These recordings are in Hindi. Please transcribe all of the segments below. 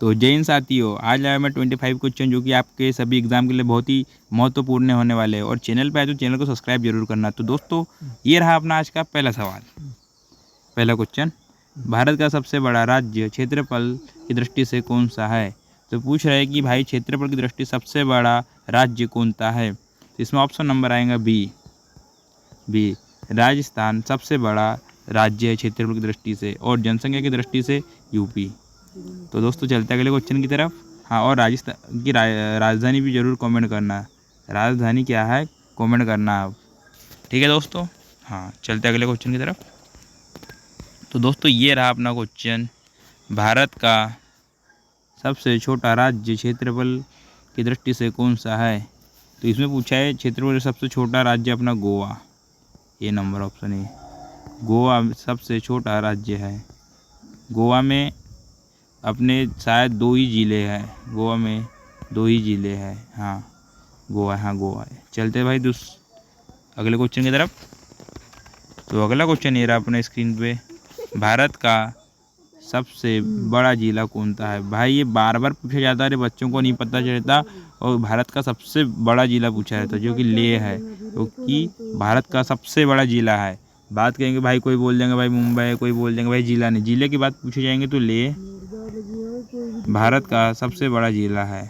तो जय हिंद साथियों, आज लाया मैं 25 क्वेश्चन जो कि आपके सभी एग्जाम के लिए बहुत ही महत्वपूर्ण होने वाले हैं। और चैनल पे आए तो चैनल को सब्सक्राइब जरूर करना। तो दोस्तों ये रहा अपना आज का पहला सवाल। पहला क्वेश्चन, भारत का सबसे बड़ा राज्य क्षेत्रफल की दृष्टि से कौन सा है? तो पूछ रहे हैं कि भाई क्षेत्रफल की दृष्टि सबसे बड़ा राज्य कौन सा है? तो इसमें ऑप्शन नंबर आएगा बी राजस्थान सबसे बड़ा राज्य है क्षेत्रफल की दृष्टि से, और जनसंख्या की दृष्टि से यूपी। तो दोस्तों चलते अगले क्वेश्चन की तरफ। हाँ, और राजस्थान की राजधानी भी जरूर कमेंट करना। राजधानी क्या है कमेंट करना आप, ठीक है दोस्तों। हाँ, चलते अगले क्वेश्चन की तरफ। तो दोस्तों ये रहा अपना क्वेश्चन, भारत का सबसे छोटा राज्य क्षेत्रफल की दृष्टि से कौन सा है? तो इसमें पूछा है क्षेत्रफल सबसे छोटा राज्य अपना गोवा। ये नंबर ऑप्शन है, गोवा सबसे छोटा राज्य है। गोवा में अपने शायद 2 ही ज़िले हैं, गोवा में 2 ही ज़िले हैं। हाँ गोवा है। चलते भाई अगले क्वेश्चन की तरफ। तो अगला क्वेश्चन ये रहा अपने स्क्रीन पे, भारत का सबसे बड़ा जिला कौन सा है? भाई ये बार बार पूछा जाता है, बच्चों को नहीं पता चलता। और भारत का सबसे बड़ा जिला पूछा जाता है जो कि लेह है, क्योंकि भारत का सबसे बड़ा जिला है। बात करेंगे भाई, कोई बोल देंगे भाई मुंबई, कोई बोल देंगे भाई जिला नहीं, जिले की बात पूछे जाएंगे तो लेह भारत का सबसे बड़ा जिला है।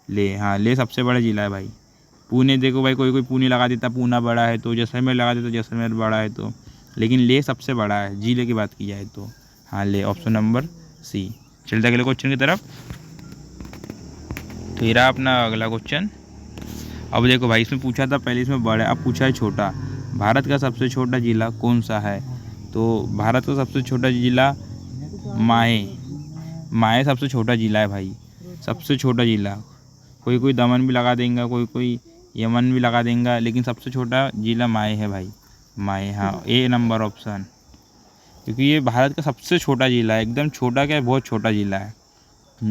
लेह, हाँ लेह सबसे बड़ा जिला है भाई। पुणे देखो भाई, कोई पुणे लगा देता, पूना बड़ा है, तो जैसलमेर लगा देता, जैसलमेर बड़ा है, तो लेकिन लेह सबसे बड़ा है जिले की बात की जाए तो। हाँ ले ऑप्शन नंबर सी। चलते अगले क्वेश्चन की तरफ। तो ये रहा अपना अगला क्वेश्चन। अब देखो भाई, इसमें पूछा था पहले इसमें बड़ा, अब पूछा है छोटा। भारत का सबसे छोटा जिला कौन सा है? तो भारत का सबसे छोटा जिला माहे सबसे छोटा जिला है भाई, सबसे छोटा जिला। कोई दमन भी लगा देंगे, कोई यमन भी लगा देंगे, लेकिन सबसे छोटा जिला माहे है भाई, माहे। हाँ ए नंबर ऑप्शन, क्योंकि ये भारत का सबसे छोटा जिला है, एकदम छोटा क्या, बहुत छोटा जिला है।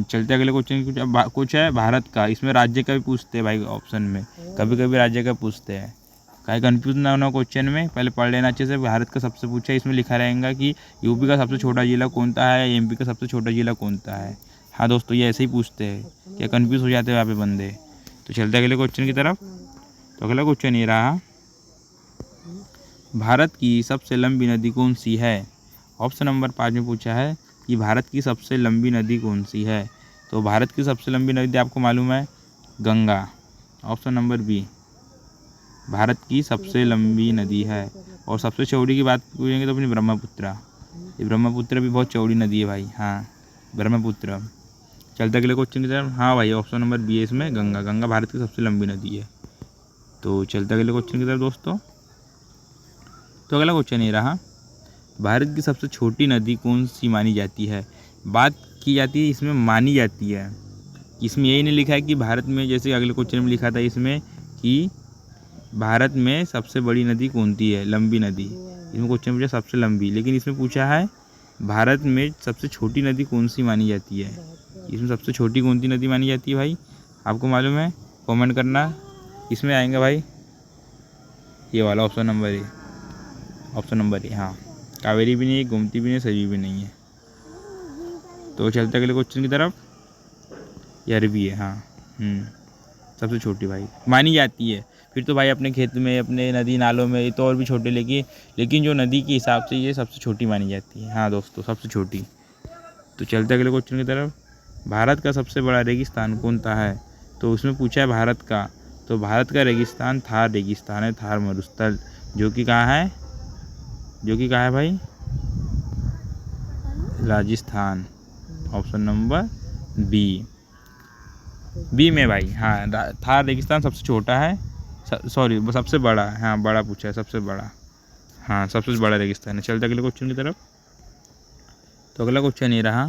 चलते अगले क्वेश्चन। कुछ है भारत का, इसमें राज्य का भी पूछते हैं भाई ऑप्शन में, कभी कभी राज्य का पूछते हैं। कहीं कन्फ्यूज ना होना क्वेश्चन में, पहले पढ़ लेना अच्छे से। भारत का सबसे पूछा है, इसमें लिखा रहेगा कि यूपी का सबसे छोटा जिला कौन सा है, एमपी का सबसे छोटा जिला कौन सा है। हाँ दोस्तों ये ऐसे ही पूछते हैं, क्या कन्फ्यूज़ हो जाते हैं यहाँ पे बंदे। तो चलते अगले क्वेश्चन की तरफ। तो अगला क्वेश्चन ये रहा, भारत की सबसे लंबी नदी कौन सी है? ऑप्शन नंबर 5 में पूछा है कि भारत की सबसे लंबी नदी कौन सी है? तो भारत की सबसे लंबी नदी आपको मालूम है, Ganga. Option number B, Bharat की सबसे लंबी नदी है। और सबसे चौड़ी की बात पूछेंगे तो अपनी ब्रह्मपुत्र। ये ब्रह्मपुत्र भी बहुत चौड़ी नदी है भाई। हाँ ब्रह्मपुत्र। चलते अगले क्वेश्चन की तरफ। हाँ भाई ऑप्शन नंबर बी है इसमें, गंगा भारत की सबसे लंबी नदी है। तो चलते अगले क्वेश्चन की तरफ दोस्तों। तो अगला क्वेश्चन ये रहा, भारत की सबसे छोटी नदी कौन सी मानी जाती है? बात की जाती है इसमें मानी जाती है, इसमें यही नहीं लिखा है कि भारत में, जैसे अगले क्वेश्चन में लिखा था इसमें कि भारत में सबसे बड़ी नदी कौन सी है, लंबी नदी। इसमें क्वेश्चन पूछा सबसे लंबी, लेकिन इसमें पूछा है भारत में सबसे छोटी नदी कौन सी मानी जाती है। इसमें सबसे छोटी कौन सी नदी मानी जाती है भाई, आपको मालूम है? कमेंट करना। इसमें आएंगे भाई ये वाला ऑप्शन नंबर ए, ऑप्शन नंबर ए। हाँ कावेरी भी नहीं है, गोमती भी नहीं, सरयू भी नहीं है। तो चलते अगले क्वेश्चन की तरफ। ये अरबी है। हाँ सबसे छोटी भाई मानी जाती है। फिर तो भाई अपने खेत में, अपने नदी नालों में ये तो और भी छोटे, लेकिन जो नदी के हिसाब से ये सबसे छोटी मानी जाती है। हाँ दोस्तों सबसे छोटी। तो चलते अगले क्वेश्चन की तरफ। भारत का सबसे बड़ा रेगिस्तान कौन सा है? तो उसमें पूछा है भारत का, तो भारत का रेगिस्तान थार रेगिस्तान है, थार मरुस्थल, जो कि कहाँ है, भाई राजस्थान। ऑप्शन नंबर बी में भाई। हाँ थार रेगिस्तान सबसे छोटा है, सॉरी सबसे बड़ा है। हाँ बड़ा पूछा है, सबसे बड़ा। हाँ सबसे बड़ा रेगिस्तान है। चलते अगले क्वेश्चन की तरफ। तो अगला क्वेश्चन ये रहा,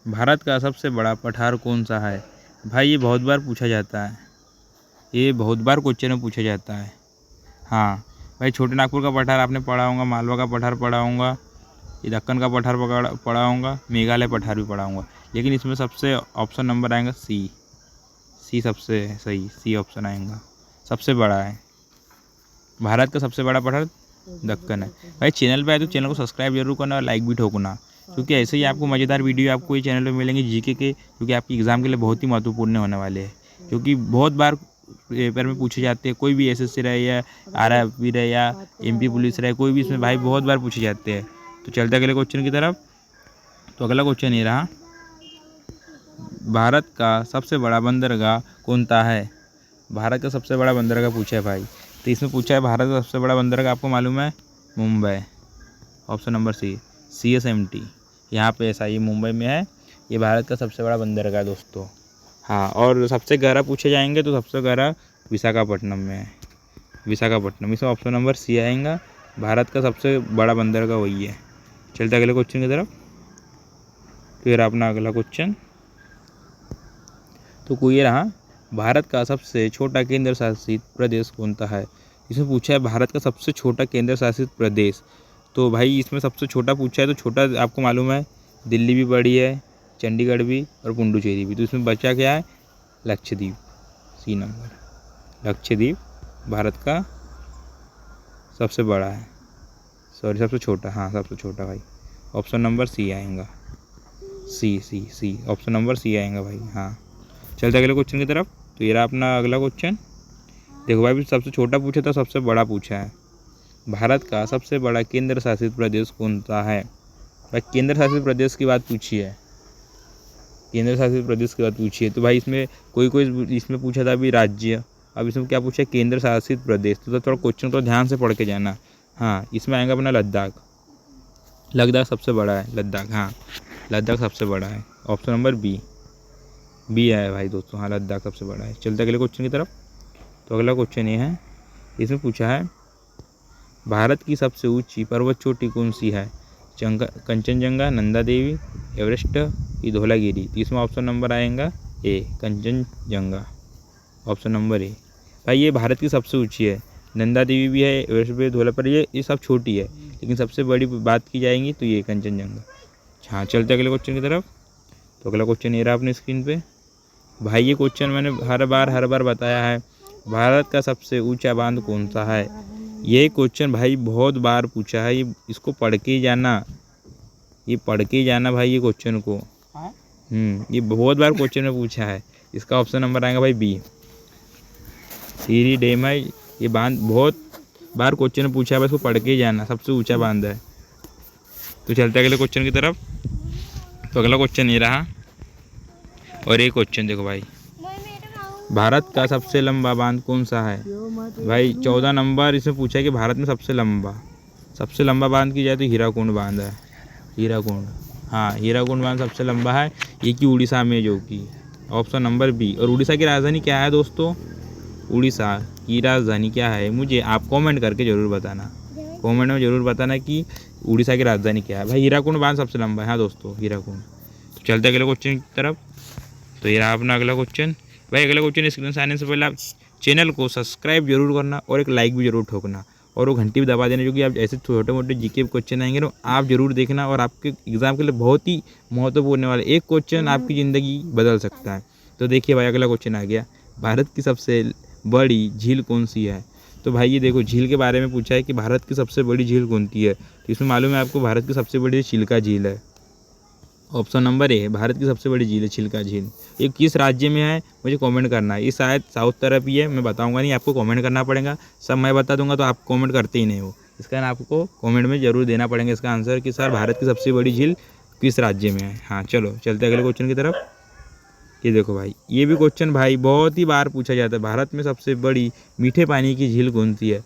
भारत का सबसे बड़ा पठार कौन सा है? भाई ये बहुत बार पूछा जाता है, ये बहुत बार क्वेश्चन में पूछा जाता है। हाँ भाई छोटे नागपुर का पठार आपने पढ़ा होगा, मालवा का पठार पढ़ा होगा, ये दक्कन का पठार पढ़ा होगा, मेघालय पठार भी पढ़ा होगा, लेकिन इसमें सबसे ऑप्शन नंबर आएगा सी सबसे सही, सी ऑप्शन आएगा, सबसे बड़ा है। भारत का सबसे बड़ा पठार दक्कन है। भाई चैनल पे आए तो चैनल को सब्सक्राइब जरूर करना और लाइक भी ठोकना, क्योंकि ऐसे ही आपको मज़ेदार वीडियो आपको ये चैनल पे मिलेंगे जीके के, जो कि आपकी एग्ज़ाम के लिए बहुत ही महत्वपूर्ण होने वाले हैं, जो कि बहुत बार पेपर में पूछे जाते हैं। कोई भी एसएससी रहे या आरआरबी रहे या एमपी पुलिस रहे, कोई भी इसमें भाई बहुत बार पूछे जाते हैं। तो चलते अगले क्वेश्चन की तरफ। तो अगला क्वेश्चन ये रहा, भारत का सबसे बड़ा बंदरगाह कौन सा है? भारत का सबसे बड़ा बंदरगाह पूछा है भाई। तो इसमें पूछा है भारत का सबसे बड़ा बंदरगाह आपको मालूम है? Mumbai. Option number C, CSMT। यहाँ पे ऐसा ये मुंबई में है, ये भारत का सबसे बड़ा बंदरगाह दोस्तों। हाँ, और सबसे गहरा पूछे जाएंगे तो सबसे गहरा विशाखापट्टनम में है, विशाखापट्टनम। इसमें ऑप्शन नंबर सी आएगा, भारत का सबसे बड़ा बंदरगाह वही है। चलते अगले क्वेश्चन की तरफ। फिर अपना अगला क्वेश्चन तो ये रहा, भारत का सबसे छोटा केंद्र शासित प्रदेश कौन सा है? इसमें पूछा है भारत का सबसे छोटा केंद्र शासित प्रदेश। तो भाई इसमें सबसे छोटा पूछा है, तो छोटा आपको मालूम है दिल्ली भी बड़ी है, चंडीगढ़ भी और पुडुचेरी भी। तो इसमें बचा क्या है? लक्षद्वीप। सी नंबर, लक्षद्वीप भारत का सबसे बड़ा है, सॉरी सबसे छोटा, हाँ सबसे छोटा भाई। ऑप्शन नंबर सी आएगा, सी ऑप्शन नंबर सी आएगा भाई। हाँ, चलते अगले क्वेश्चन की तरफ। तो ये रहा अपना अगला क्वेश्चन। देखो भाई सबसे छोटा पूछा था, सबसे बड़ा पूछा है। भारत का सबसे बड़ा केंद्र शासित प्रदेश कौन सा है? भाई केंद्र शासित प्रदेश की बात पूछी है, केंद्र शासित प्रदेश की बात पूछी है। तो भाई इसमें कोई इसमें पूछा था अभी राज्य, अब इसमें क्या पूछा है? केंद्र शासित प्रदेश। तो थोड़ा क्वेश्चन तो ध्यान से पढ़ के जाना। हाँ, इसमें आएगा अपना लद्दाख, लद्दाख सबसे बड़ा है, लद्दाख। हाँ, लद्दाख सबसे बड़ा है। ऑप्शन नंबर बी है भाई दोस्तों। हाँ, लद्दाख सबसे बड़ा है। चलते अगले क्वेश्चन की तरफ। तो अगला क्वेश्चन ये है, इसमें पूछा है भारत की सबसे ऊंची पर्वत चोटी कौन सी है? कंचनजंगा, नंदा देवी, एवरेस्ट की धौलागिरी। तो इसमें ऑप्शन नंबर आएगा A, Kanchenjunga. Option number A. भाई ये भारत की सबसे ऊंची है, नंदा देवी भी है, एवरेस्ट भी, धौला, पर ये सब छोटी है, लेकिन सबसे बड़ी बात की जाएगी तो ये कंचनजंगा। हाँ, चलते अगले क्वेश्चन की तरफ। तो अगला क्वेश्चन ये रहा अपने स्क्रीन पे। भाई ये क्वेश्चन मैंने हर बार बताया है, भारत का सबसे ऊंचा बांध कौन सा है? ये क्वेश्चन भाई बहुत बार पूछा है, ये इसको पढ़ के ही जाना, ये पढ़ के ही जाना भाई ये क्वेश्चन को। ये बहुत बार क्वेश्चन में पूछा है। इसका ऑप्शन नंबर आएगा भाई बी, सीरी डैम है। ये बांध बहुत बार क्वेश्चन में पूछा है, इसको पढ़ के ही जाना, सबसे ऊंचा बांध है। तो चलते अगले क्वेश्चन की तरफ। तो अगला क्वेश्चन ये रहा, और ये क्वेश्चन देखो भाई, भारत का सबसे लंबा बांध कौन सा है? भाई 14 नंबर इसमें पूछा है कि भारत में सबसे लंबा बांध की जाए तो हीराकुंड बांध है, हीराकुंड। हाँ, हीराकुंड बांध सबसे लंबा है, ये कि उड़ीसा में, जो कि ऑप्शन नंबर बी। और उड़ीसा की राजधानी क्या है दोस्तों? उड़ीसा की राजधानी क्या है? मुझे आप कमेंट करके ज़रूर बताना, कमेंट में ज़रूर बताना कि उड़ीसा की राजधानी क्या है। भाई हीराकुंड बांध सबसे लंबा है, हाँ दोस्तों, हीराकुंड। तो चलते अगले क्वेश्चन की तरफ। तो ये रहा अपना अगला क्वेश्चन। भाई अगला क्वेश्चन स्क्रीन से आने से पहले आप चैनल को सब्सक्राइब जरूर करना और एक लाइक भी जरूर ठोकना, और वो घंटी भी दबा देना, जो कि आप ऐसे छोटे मोटे जीके क्वेश्चन आएंगे ना, आप जरूर देखना, और आपके एग्जाम के लिए बहुत ही महत्वपूर्ण होने वाले एक क्वेश्चन आपकी ज़िंदगी बदल सकता है। तो देखिए भाई अगला क्वेश्चन आ गया, भारत की सबसे बड़ी झील कौन सी है? तो भाई ये देखो झील के बारे में पूछा है कि भारत की सबसे बड़ी झील कौन सी है। तो इसमें मालूम है आपको, भारत की सबसे बड़ी चिल्का झील है। ऑप्शन नंबर ए, भारत की सबसे बड़ी झील है चिल्का झील। ये किस राज्य में है मुझे कमेंट करना है। ये शायद साउथ तरफ ही है, मैं बताऊंगा नहीं, आपको कमेंट करना पड़ेगा। सब मैं बता दूंगा तो आप कमेंट करते ही नहीं हो, इसका ना आपको कमेंट में ज़रूर देना पड़ेगा इसका आंसर कि सर भारत की सबसे बड़ी झील किस राज्य में है। हाँ चलो चलते अगले क्वेश्चन की तरफ। ये देखो भाई, ये भी क्वेश्चन भाई बहुत ही बार पूछा जाता है, भारत में सबसे बड़ी मीठे पानी की झील कौन सी है।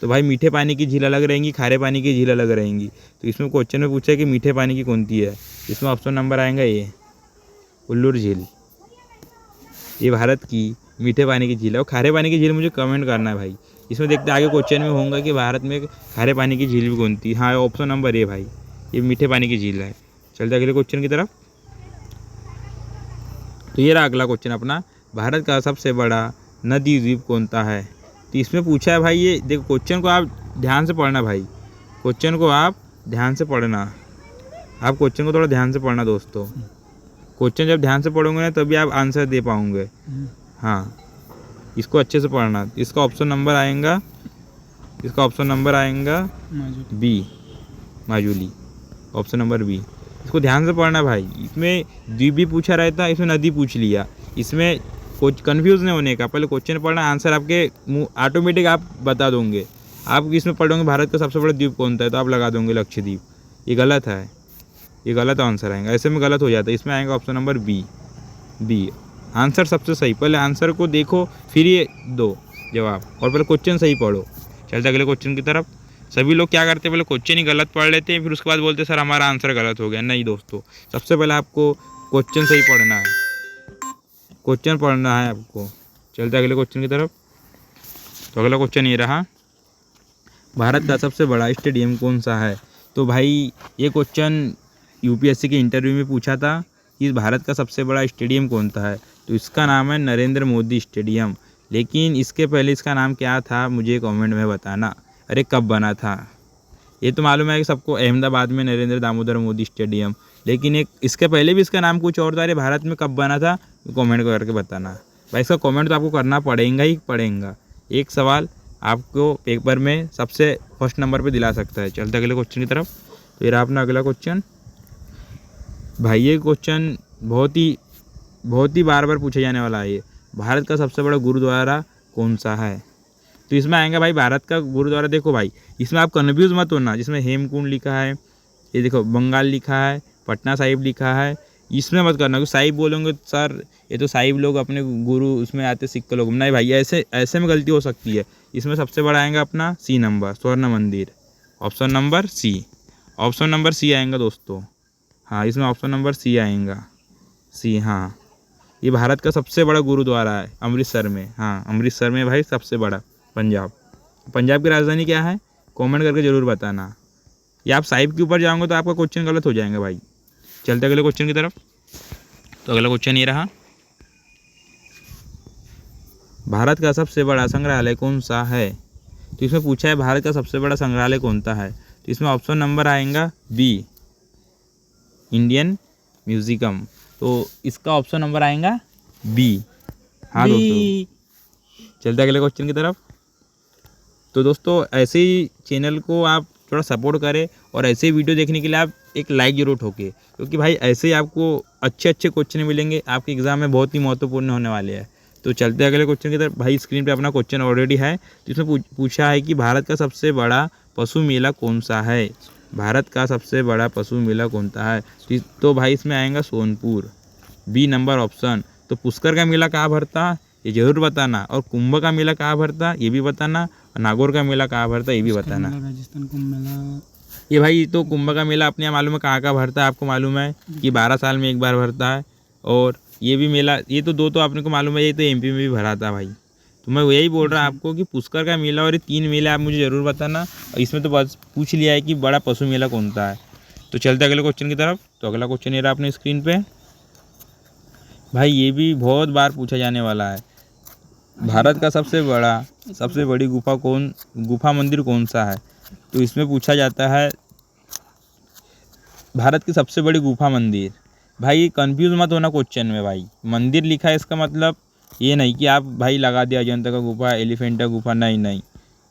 तो भाई मीठे पानी की झील अलग रहेंगी, खारे पानी की झील अलग रहेंगी। तो इसमें क्वेश्चन में पूछा है कि मीठे पानी की कौन सी है। इसमें ऑप्शन नंबर आएगा ये, उल्लूर झील। ये भारत की मीठे पानी की झील है। और खारे पानी की झील मुझे कमेंट करना है भाई। इसमें देखते आगे क्वेश्चन में होगा कि भारत में खारे पानी की झील भी कौन सी। हाँ ऑप्शन नंबर ए भाई, ये मीठे पानी की झील है। चलते अगले क्वेश्चन की तरफ। तो ये रहा अगला क्वेश्चन अपना, भारत का सबसे बड़ा नदी द्वीप कौन सा है। तो इसमें पूछा है भाई, ये देखो क्वेश्चन को आप ध्यान से पढ़ना भाई, क्वेश्चन को आप ध्यान से पढ़ना, आप क्वेश्चन को थोड़ा ध्यान से पढ़ना दोस्तों। क्वेश्चन जब ध्यान से पढ़ोगे ना तभी आप आंसर दे पाओगे। हाँ इसको अच्छे से पढ़ना। इसका ऑप्शन नंबर आएगा, इसका ऑप्शन नंबर आएगा B, Majuli. Option number B. इसको ध्यान से पढ़ना भाई, इसमें द्वीप भी पूछा रहता है, इसमें नदी पूछ लिया, इसमें कुछ कन्फ्यूज़ नहीं होने का, पहले क्वेश्चन पढ़ना, आंसर आपके मुँह ऑटोमेटिक आप बता दोगे। आप इसमें पढ़ोगे भारत का सबसे बड़ा द्वीप कौन सा है तो आप लगा दोगे लक्षद्वीप, ये गलत है, ये गलत आंसर आएगा, ऐसे में गलत हो जाता है। इसमें आएगा ऑप्शन नंबर बी आंसर सबसे सही। पहले आंसर को देखो फिर ये दो जवाब, और पहले क्वेश्चन सही पढ़ो। चलते अगले क्वेश्चन की तरफ। सभी लोग क्या करते हैं, पहले क्वेश्चन ही गलत पढ़ लेते हैं, फिर उसके बाद बोलते हैं सर हमारा आंसर गलत हो गया। नहीं दोस्तों, सबसे पहले आपको क्वेश्चन सही पढ़ना है, क्वेश्चन पढ़ना है आपको। चलते अगले क्वेश्चन की तरफ। तो अगला क्वेश्चन ये रहा, भारत का सबसे बड़ा स्टेडियम कौन सा है। तो भाई ये क्वेश्चन यूपीएससी के इंटरव्यू में पूछा था कि भारत का सबसे बड़ा स्टेडियम कौन सा है, तो इसका नाम है नरेंद्र मोदी स्टेडियम। लेकिन इसके पहले इसका नाम क्या था मुझे कमेंट में बताना। अरे कब बना था, ये तो मालूम है कि सबको, अहमदाबाद में नरेंद्र दामोदर मोदी स्टेडियम, लेकिन एक इसके पहले भी इसका नाम कुछ और था। अरे भारत में कब बना था कमेंट करके बताना भाई, इसका कमेंट तो आपको करना पड़ेगा ही पड़ेगा। एक सवाल आपको पेपर में सबसे फर्स्ट नंबर पे दिला सकता है। चलते अगले क्वेश्चन की तरफ। तो ये रहा अपना अगला क्वेश्चन। भाई ये क्वेश्चन बहुत ही बार बार पूछा जाने वाला है। ये भारत का सबसे बड़ा गुरुद्वारा कौन सा है। तो इसमें आएगा भाई भारत का गुरुद्वारा। देखो भाई इसमें आप कन्फ्यूज़ मत होना, जिसमें हेमकुंड लिखा है, ये देखो बंगाल लिखा है, पटना साहिब लिखा है, इसमें मत करना। क्योंकि साहिब बोलोगे सर ये तो साहिब लोग अपने गुरु उसमें आते सिख लोग, नहीं भाई ऐसे में गलती हो सकती है। इसमें सबसे बड़ा आएगा अपना सी नंबर, स्वर्ण मंदिर, option number C. Option number C आएगा दोस्तों, हाँ इसमें ऑप्शन नंबर सी आएगा, सी। हाँ ये भारत का सबसे बड़ा गुरुद्वारा है अमृतसर में। हाँ अमृतसर में भाई सबसे बड़ा। पंजाब की राजधानी क्या है कमेंट करके ज़रूर बताना। या आप साहिब के ऊपर जाओगे तो आपका क्वेश्चन गलत हो जाएगा भाई। चलते अगले क्वेश्चन की तरफ। तो अगला क्वेश्चन ये रहा, भारत का सबसे बड़ा संग्रहालय कौन सा है। तो इसमें पूछा है भारत का सबसे बड़ा संग्रहालय कौन सा है। तो इसमें ऑप्शन नंबर आएगा बी, इंडियन म्यूजियम। तो इसका ऑप्शन नंबर आएगा बी। हाँ दोस्तों, चलते अगले क्वेश्चन की तरफ। तो दोस्तों ऐसे ही चैनल को आप थोड़ा सपोर्ट करें, और ऐसे ही वीडियो देखने के लिए आप एक लाइक जरूर ठोके, क्योंकि भाई ऐसे ही आपको अच्छे क्वेश्चन मिलेंगे, आपके एग्ज़ाम में बहुत ही महत्वपूर्ण होने वाले हैं। तो चलते अगले क्वेश्चन की तरफ। भाई स्क्रीन पे अपना क्वेश्चन ऑलरेडी है, तो इसमें पूछा है कि भारत का सबसे बड़ा पशु मेला कौन सा है। भारत का सबसे बड़ा पशु मेला कौन सा है। तो भाई इसमें आएगा सोनपुर, बी नंबर ऑप्शन। तो पुष्कर का मेला कहाँ भरता ये जरूर बताना, और कुंभ का मेला कहाँ भरता ये भी बताना, और नागौर का मेला कहाँ भरता ये भी बताना। राजस्थान कुंभ मेला, ये भाई तो कुंभ का मेला अपने यहाँ मालूम है कहाँ भरता है, आपको मालूम है कि 12 साल में एक बार भरता है। और ये भी मेला, ये तो दो तो आपने को मालूम है, ये तो एमपी में भी भरा था भाई। तो मैं यही बोल रहा आपको कि पुष्कर का मेला और ये 3 मेले आप मुझे ज़रूर बताना। और इसमें तो बस पूछ लिया है कि बड़ा पशु मेला कौन सा है। तो चलते अगले क्वेश्चन की तरफ। तो अगला क्वेश्चन ये रहा अपने स्क्रीन पे। भाई ये भी बहुत बार पूछा जाने वाला है, भारत का सबसे बड़ी गुफा मंदिर कौन सा है। तो इसमें पूछा जाता है भारत की सबसे बड़ी गुफा मंदिर। भाई कंफ्यूज मत होना क्वेश्चन में, भाई मंदिर लिखा है इसका मतलब ये नहीं कि आप भाई लगा दिया अजंता का गुफा, एलिफेंटा गुफा, नहीं,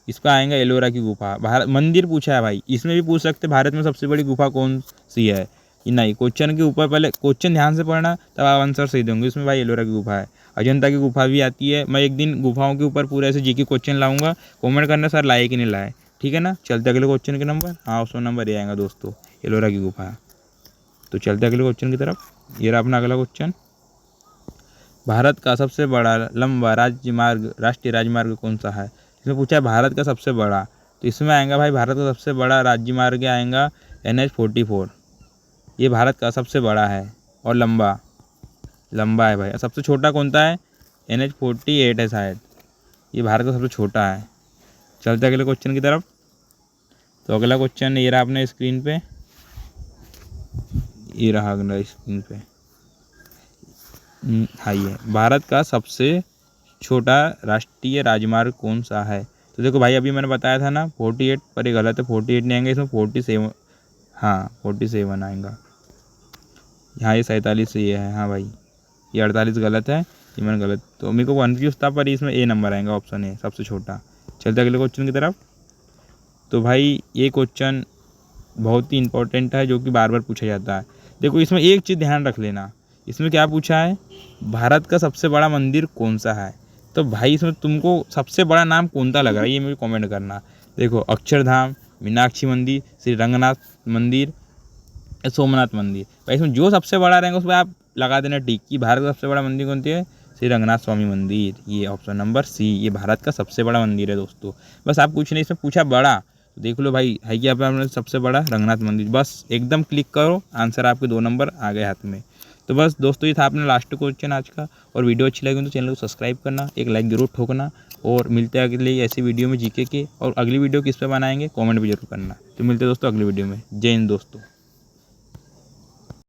इसका आएगा एलोरा की गुफा। भारत मंदिर पूछा है भाई, इसमें भी पूछ सकते भारत में सबसे बड़ी गुफा कौन सी है। नहीं, क्वेश्चन के ऊपर पहले क्वेश्चन ध्यान से पढ़ना, तब आप आंसर सही देंगे। इसमें भाई एलोरा की गुफा है, अजंता की गुफा भी आती है। मैं एक दिन गुफाओं के ऊपर पूरे ऐसे जीके क्वेश्चन लाऊंगा, कमेंट करना सर लाए कि नहीं लाए, ठीक है ना। चलते अगले क्वेश्चन के नंबर, हाँ ऑप्शन नंबर ये आएगा दोस्तों, एलोरा की गुफा। तो चलते अगले क्वेश्चन की तरफ। ये रहा अपना अगला क्वेश्चन, भारत का सबसे बड़ा लंबा राष्ट्रीय राजमार्ग कौन सा है। इसमें पूछा है भारत का सबसे बड़ा, तो इसमें आएगा भाई भारत का सबसे बड़ा राजमार्ग आएगा NH-44। ये भारत का सबसे बड़ा है और लंबा है भाई। सबसे छोटा कौन सा है, NH-48 है शायद, ये भारत का सबसे छोटा है। चलते अगले क्वेश्चन की तरफ। तो अगला क्वेश्चन ये रहा अपने स्क्रीन पे, ये रहा अगला स्क्रीन पे। हाँ ये भारत का सबसे छोटा राष्ट्रीय राजमार्ग कौन सा है। तो देखो भाई अभी मैंने बताया था ना 48, पर ये गलत है, 48 नहीं आएंगे, इसमें 47, हाँ 47 आएगा। यहाँ ये 47 से ये है, हाँ भाई ये 48 गलत है, ये मैंने गलत, तो मेरे को कन्फ्यूज़ था, पर इसमें ए नंबर आएगा, ऑप्शन ए सबसे छोटा। चलते अगले क्वेश्चन की तरफ। तो भाई ये क्वेश्चन बहुत ही इंपॉर्टेंट है जो कि बार बार पूछा जाता है। देखो इसमें एक चीज़ ध्यान रख लेना, इसमें क्या पूछा है, भारत का सबसे बड़ा मंदिर कौन सा है। तो भाई इसमें तुमको सबसे बड़ा नाम कौन सा लग रहा है ये मुझे कमेंट करना। देखो अक्षरधाम, मीनाक्षी मंदिर, श्री रंगनाथ मंदिर, सोमनाथ मंदिर। भाई इसमें जो सबसे बड़ा रहेगा उस पर आप लगा देना टिक कि भारत का सबसे बड़ा मंदिर कौन सी है, श्री रंगनाथ स्वामी मंदिर। ये ऑप्शन नंबर सी, ये भारत का सबसे बड़ा मंदिर है दोस्तों। बस आप कुछ नहीं, इसमें पूछा बड़ा तो देख लो भाई है कि आपने सबसे बड़ा रंगनाथ मंदिर, बस एकदम क्लिक करो, आंसर आपके 2 नंबर आ गए हाथ में। तो बस दोस्तों ये था अपना लास्ट क्वेश्चन आज का। और वीडियो अच्छी लगी तो चैनल को सब्सक्राइब करना, एक लाइक जरूर ठोकना, और मिलते हैं अगले ऐसी वीडियो में जीके के। और अगली वीडियो किस पे बनाएंगे कमेंट भी जरूर करना। तो मिलते हैं दोस्तों अगली वीडियो में। जय हिंद दोस्तों।